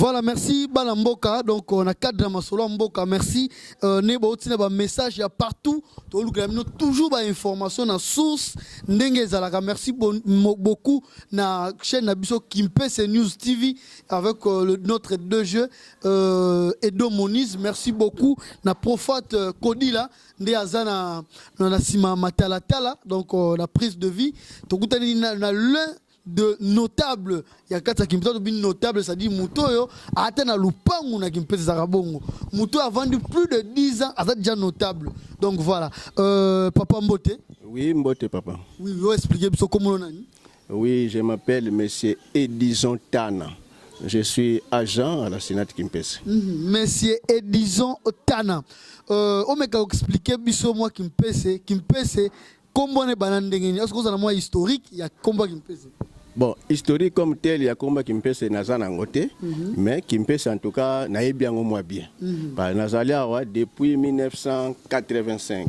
Voilà, merci Balamboka. Donc on a cadre Masolo Mboka. Merci. Nebo tina ba message ya partout. Toujours ba information na source ndenge zalaka. Merci beaucoup na chaîne Nabiso Kimpese News TV avec notre deux jeux Edo Moniz. Merci beaucoup na Profat Kodila nde azana na sima matala tala. Donc la prise de vie. Tokutani na l'un de notable ya kata Kimpesa to bin notable, ça dit Mutoyo a atteint na lupangu na Kimpesa Zarabongo. Muto a vendu plus de 10 ans, c'est déjà notable. Donc voilà. Papa Mbote. Oui, Mbote papa. Oui, vous expliquez comment on a. Oui, je m'appelle monsieur Edison Tana. Je suis agent à la Sénat Kimpesa. Monsieur Edison Tana. On m'a expliqué biso moi Kimpesa comment on est banandengeni. Est-ce que vous avez un historique, il y a combat Kimpesa? Bon, historique comme tel, il y a combat Kimpesa Nazana Ngote, mais Kimpesa en tout cas n'a bien au moins bien. Par Nazalia depuis 1985.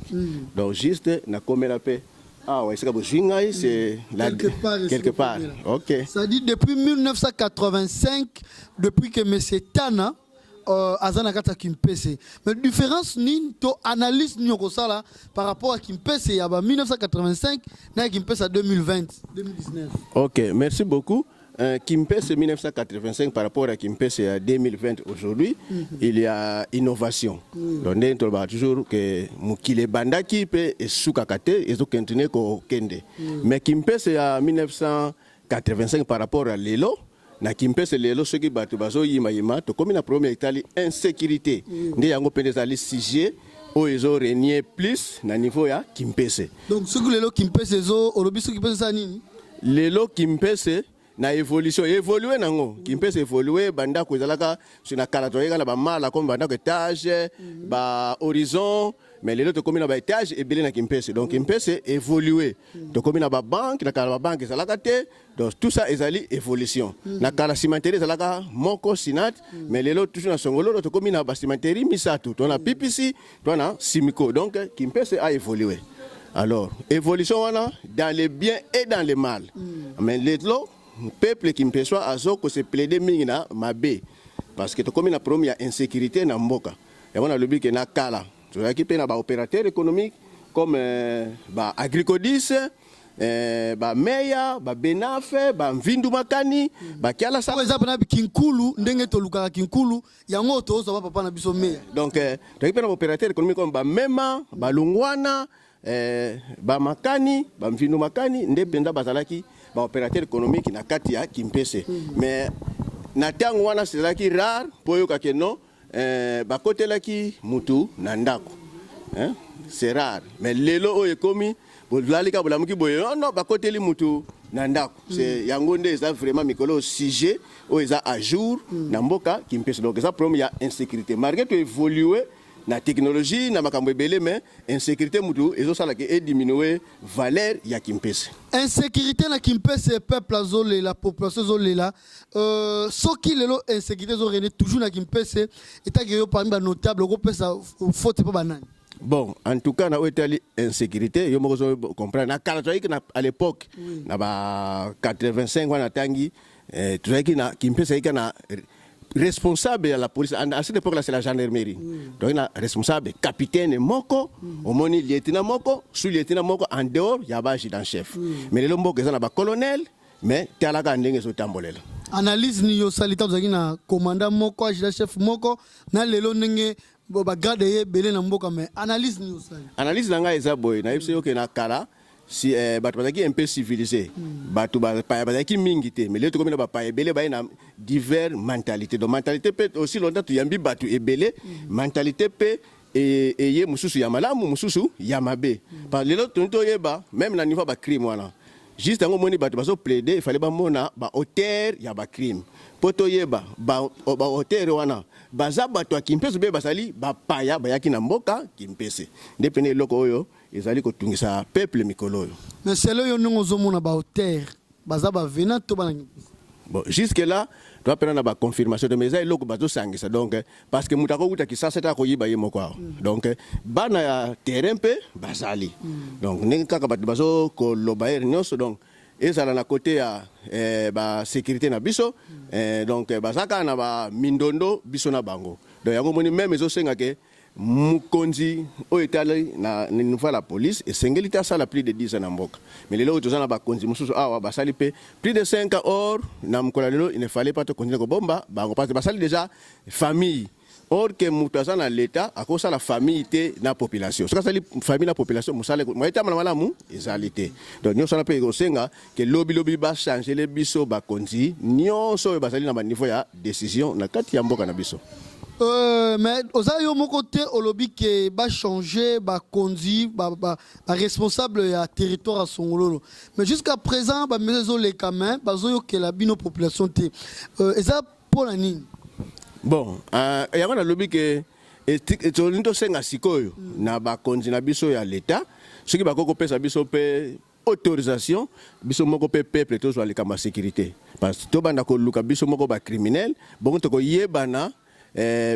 Donc juste na comme la paix. Ah ouais, c'est comme Jingai, c'est quelque part. OK. Ça dit depuis 1985, depuis que M. Tana Azana kata Kimpesa. Mais différence ni to analyse ni okosala par rapport à Kimpesa ya 1985 na Kimpesa 2020 2019. OK, merci beaucoup. Kimpesa 1985 par rapport à Kimpesa 2020 aujourd'hui, il y a innovation. Donc on va toujours que mukile bandaki pe esukakate ezo continuer ko kende. Mais Kimpesa 1985 par rapport à Lelo na Kimpesa lelo soki batu bazo yima to komi na problème Italie insécurité nde yango pendezali sujet o ezo régner plus na niveau ya Kimpesa. Donc ce que lelo Kimpesa ezo olobi soki Kimpesa nini lelo Kimpesa na évolution évoluer nango Kimpesa évoluer banda ko ezalaka sina kala to yekala ba mala comme banda ko étage ba horizon. Mais les autres communes à étage et belé na Kimpesa. Donc Kimpesa évolué. Donc comme na ba banque, na kala banque ça la kate. Donc tout ça est allé évolution. Na kala cimenterie ça la ka moko sinat, mais les autres toujours na songolo, autres communes na ba cimenterie misatu. On a PPC, on a Simiko. Donc Kimpesa a évolué. Alors, évolution on a dans les biens et dans les mal. Mais les autres peuple Kimpesa azo ko se plaider mingina mabe parce que to comme na première insécurité na mboka. Et on a le but que na kala tu as équipé na opérateur économique comme Agricodis, Meya, Benafe, Vindu Makani, Kiala Sa. Par exemple, na Kinkulu, ndenge to luka Kinkulu, yango to so papa na biso Meya. Donc tu as équipé na opérateur économique comme Mema, Lungwana, Makani, Vindu Makani, ndependa bazalaki opérateur économique na kati ya Kimpesa. Mais na tango wana c'est qui rare pour yo kakeno. Bakotelaki mutu nandako c'est rare mais lelo oye komi bolalika bolamuki boye non bakoteli mutu nandako c'est yango nde ça vraiment mikolo sujet o eza à jour na mboka Kimpesa. Donc ça problème ya insécurité malgré to évoluer na technologie na makambo ebele mais insécurité mutu ezo sala ke diminuer valeur ya Kimpesa. Insécurité na Kimpesa peuple azole la population azole la soki lelo insécurité zo rené toujours na Kimpesa eta ke yo parmi ba notable ko pesa faute pas banani. Bon, en tout cas na otali insécurité yo moko zo comprendre na kala à l'époque na ba 85 wana tangi tu sais que na Kimpesa ika na responsable à la police à cette époque là c'est la gendarmerie. Donc il a responsable capitaine moko omoni lieutenant moko sous-lieutenant moko en dehors ya ba adjudant chef. Mais le moko ça na ba colonel mais talaka ndenge zo tambolela. Analyse ni yo salita zaki na commandant moko adjudant chef moko na lelo ndenge ba garde ye belé na mboka mais analyse ni yo sali. Analyse nanga eza boy na yebse yo ke na kala si batu bazaki un peu civilisé batu bazaki mingité mais les to comme na ba ebele ba na divers mentalités. Donc mentalité peut aussi longtemps tu yambi batu ebele mentalité peut et ye mususu ya malamu mususu ya mabe par les autres to yeba même na niveau ba crime wana juste ngo moni batu baso plaider il fallait ba mona ba auteur ya ba crime poto yeba ba auteur wana baza batu a Kimpesa be basali ba paya ba yaki na mboka Kimpesa ndepene loko oyo ezali ko tungisa peuple mikolo. Mais c'est là yo nongo zo mona ba auteur baza ba venant to bana. Bon, jusque là, tu vas prendre la confirmation de mes amis, donc parce que mutako uta ki sasa ta ko yiba yemo kwa. Donc bana terrain pe basali. Donc nenga ka bat baso ko lobaer nyoso donc ezala na côté ya ba sécurité na biso donc bazaka na ba mindondo biso na bango donc yango moni même ezosenga ke mukonzi oyo etali na niveau la police esengeli te asala plus de 10 ans na mboka mais lelo oyo toza na bakonzi mosusu awa basali mpe plus de 5 ans or na mokolo lelo il ne fallait pas continuer kobomba bango parce que basali déjà famille. Or que mutuaza na l'état à cause de la famille té na population. Ce que ça famille na population musale moi eta malamu ezalité. Donc nous sommes pe kosenga que lobby ba changer les biso ba konzi nyonso basali na ba niveau ya décision na kati ya mboka na biso. Mais ozayo mon côté au lobby que ba changer ba konzi ba responsable ya territoire à Songololo. Mais jusqu'à présent ba mezo les kamen bazoyo que la bino population té eza pour la nini. Bon, il y a un lobby que tolinto senga sikoyo na bakonzi na biso ya l'état ce qui va pesa biso pe autorisation biso moko pe peuple to zo alika ma sécurité parce que to banda ko luka biso moko ba criminel bon to ko yebana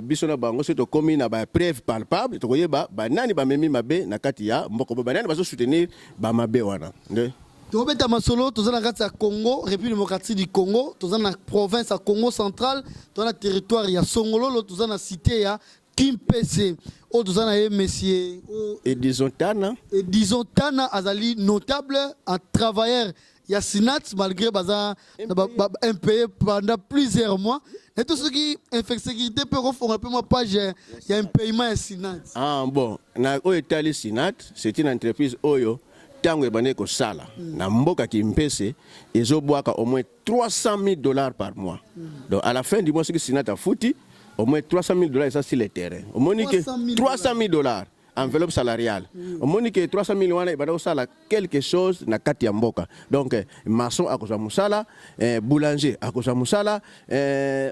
biso na bango se to komi na ba preuve palpable to ko yeba ba nani ba memi mabe na kati ya mboko ba nani ba zo soutenir ba mabe wana nde Tobeta Masolo, tu dans la Congo, République démocratique du Congo, tu dans la province à Congo central, tu dans le territoire ya Songololo, tu dans la cité ya Kimpese, tu dans la messieurs et disons Tana azali notable un travailleur ya Sinat malgré baza impayé pendant plusieurs mois. Et tout ce qui est sécurité peut refaire un peu ma page il y a un paiement à Sinat. Ah bon, na Oetali Sinat, c'est une entreprise Oyo tango ebane ko sala na mboka Kimpese ezobwaka au moins $300,000 par mois. Donc à la fin du mois ce que Sinata fouti au moins $300,000 ça sur le terrain. Au moins que $300,000 enveloppe salariale. Au moins que $300,000 wana ibana sala quelque chose na kati ya mboka. Donc maçon akoza musala, boulanger akoza musala,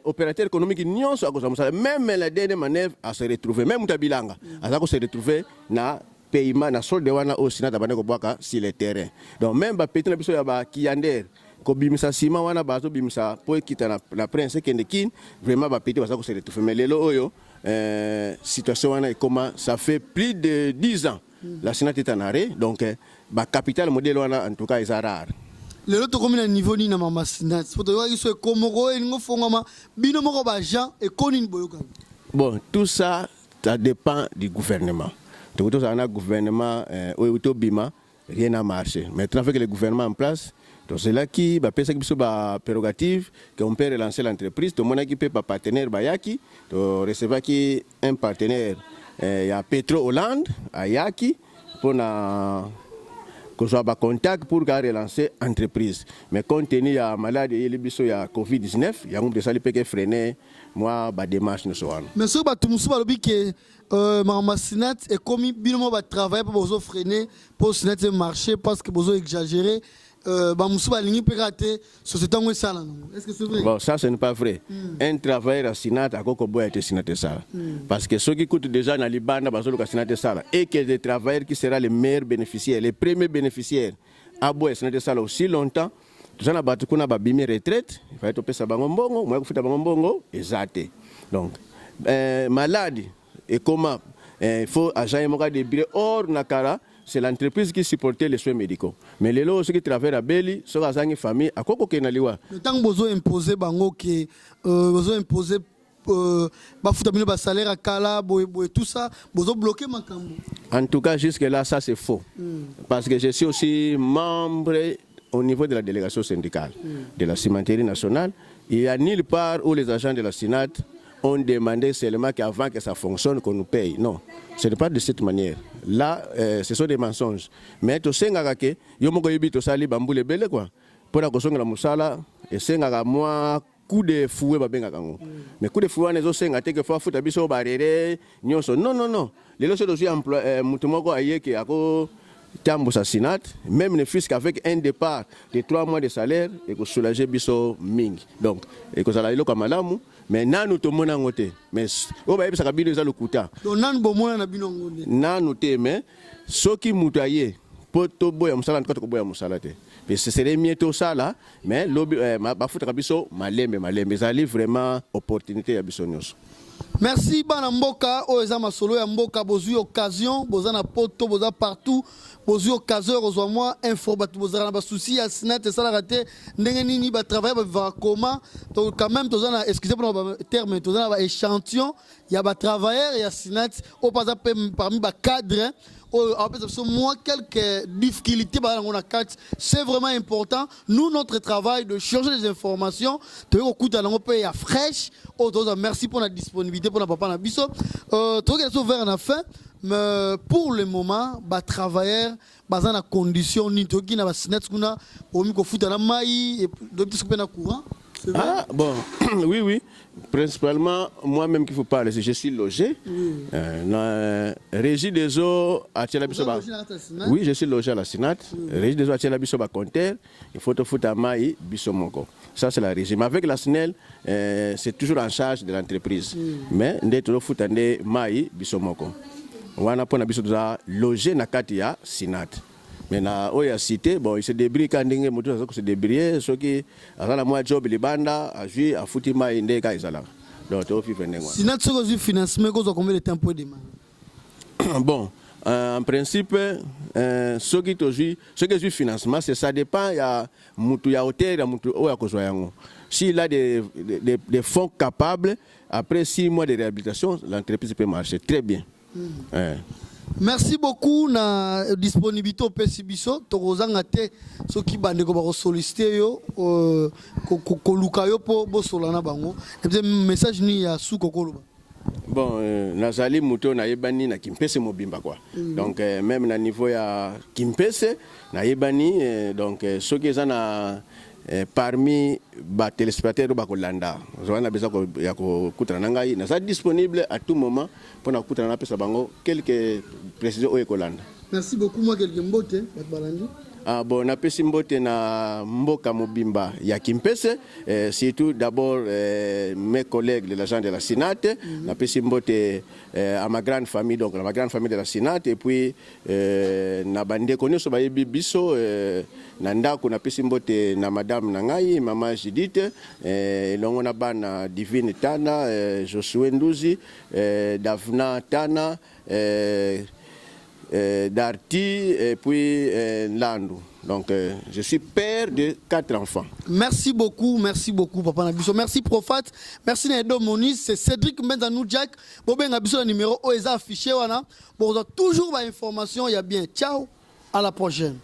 opérateur économique nyonso akoza musala. Même la dernière manœuvre à se retrouver même Mutabilanga azako se retrouver na paiement na solde wana au Sinata bane ko bwaka sur le terrain. Donc même ba petit na biso ya ba kiander ko bimisa sima wana bazo bimisa po kita na prince kende kin vraiment ba petit baza ko se retrouver mais lelo oyo situation wana comment ça fait plus de 10 ans la Sinata est en arrêt donc ba capital modèle wana en tout cas est rare. Lelo to komi na niveau ni na mama Sinata poto yo iso komoro ngo fongama bino moko ba Jean et konini boyoka. Bon tout ça ça dépend du gouvernement. Tout un gouvernement où bima rien n'a marché. Maintenant avec le gouvernement en place, c'est là qui va penser que ba prérogative qu'on peut relancer l'entreprise. Tout le monde qui peut pas partenaire bayaki, to recevoir qui un partenaire il y a Petro Hollande à Yaki pour na que soit ba contact pour relancer l'entreprise. Mais compte tenu ya maladie et il y a Covid-19, il y a un de ça qui peut freiner moi ba démarche ne soit. Mais ce ba tumusu ba lobi que Mama Sinat est comme binomo ba travailler pour bozo freiner pour Sinat marché parce que bozo exagérer ba musu ba lingi pe rater société ngo sala. Est-ce que c'est vrai? Bon ça ce n'est pas vrai. Un travailleur à Sinat a koko boya te Sinat sala. Parce que ceux qui coûtent déjà na libanda bazo ka Sinat sala et que des travailleurs qui sera les meilleurs bénéficiaires, les premiers bénéficiaires à boya Sinat sala aussi longtemps. Tout ça na batu kuna ba bimi retraite, il faut être pesa bango mbongo, moi ko futa bango mbongo ezate. Donc maladie et comment il faut agent moka de bureau hors nakara c'est l'entreprise qui supportait les soins médicaux mais les lots ceux qui travaillent à Beli so azangi famille akoko kenaliwa le temps bozo imposer bango que bozo imposer bafuta bino ba salaire à kala boy tout ça bozo bloquer makambo. En tout cas jusque là ça c'est faux parce que je suis aussi membre au niveau de la délégation syndicale de la cimenterie nationale. Il n'y a nulle part où les agents de la Sinat ont demandé seulement qu'avant que ça fonctionne, qu'on nous paye. Non, ce n'est pas de cette manière. Là, ce sont des mensonges. Mais tu sais que yomo yobi to sali bambule bele quoi. Pour la kosonga la musala, et senga moi coup de fouet babenga kango. Mais coup de fouet on est senga te que faut foutre biso barere nyonso. Non non non. Les lois sont aussi employés mutumoko aye que ako Tambo Sinat, même ne fût qu'avec un départ de 3 mois de salaire et que soulager biso ming. Donc, et que ça l'a comme malamu, mais nanu to mona ngote. Mais au baïb ça kabino za lukuta. Donc nan bo mona na bino ngote. Nanu te mais soki mutaye poto boya musala nkoto ko boya musala te. Mais ce serait mieux tout ça là, mais lobi ba futa biso malembe zali vraiment opportunité ya biso nyos. Merci bana mboka oeza masolo ya mboka bozui occasion boza na poto boza partout bozui occasion kozwa moi info batu bozala na ba souci ya sinate sala raté ndenge nini ba travailler ba comment donc quand même toza na excusez pour ba terme toza na ba échantillon ya ba travailleurs ya sinate au pas parmi ba cadre moi quelques difficultés c'est vraiment important nous notre travail de changer les informations fraîche merci pour la disponibilité pour la papa na biso vers la fin mais pour le moment ba travailleurs bazana condition ni toki na ba sinet kuna omi ko futa na mai et donc ce na courant. Ah bon, oui, oui. Principalement, moi-même qu'il faut parler, je suis logé. Dans Régie des eaux à Tchelabisoba. Oui, je suis logé à la Sinat. Régie des eaux à Tchelabisoba Conter. Il faut te foutre à Maï, Bissomoko. Ça, c'est la régie. Mais avec la SNEL, c'est toujours en charge de l'entreprise. Mais d'être le foot à Maï, Bissomoko. On a pour logé na Katia Sinat. Maintenant, on a cité, bon, il se débrouille quand il se débrouille, ceux qui ont la job, les bandes, à jouer, à foutre ma indé, quand ils ont. Donc, on fait venir. Sinon, ce que vous financez, combien de temps pour demain? Bon, en principe, ce qui est financement, ça dépend, il y a Moutou hôtel, il y a Moutou Oyakozoyango. S'il a des fonds capables, après 6 mois de réhabilitation, l'entreprise peut marcher très bien. Merci beaucoup na disponibilité au Pesibiso tokozanga te soki bande ko ba solliciter yo ko luka yo po bosolana bango et message ni ya su kokoloba. Bon nazali muto na yebani na Kimpese mobimba quoi. Donc même na niveau ya Kimpese na yebani donc soki ezana parmi les téléspectateurs ba kolanda zwana beza ko ya ko kutana ngai na disponible à tout moment pour na kutana na pesa bango quelques précisions o ekolanda. Merci beaucoup moi quelques mbote batbalandi. Ah bon na pesi mbote na mboka mobimba ya Kimpese surtout d'abord mes collègues de l'agent de la Sinate na pesi mbote à ma grande famille donc ma grande famille de la Sinate et puis na bande konyo so bayebi biso na ndako na pesi mbote na madame na ngai maman Judith longo na bana Divine Tana Josué Nduzi Davna Tana Darty et puis Landou. Donc je suis père de 4 enfants. Merci beaucoup Papa Nabiso. Merci Profat, merci Nedo Moniz, c'est Cédric Mendanou Jack. Bobé Nabiso le numéro OESA affiché wana. Bon, toujours ma information, il y a bien. Ciao, à la prochaine.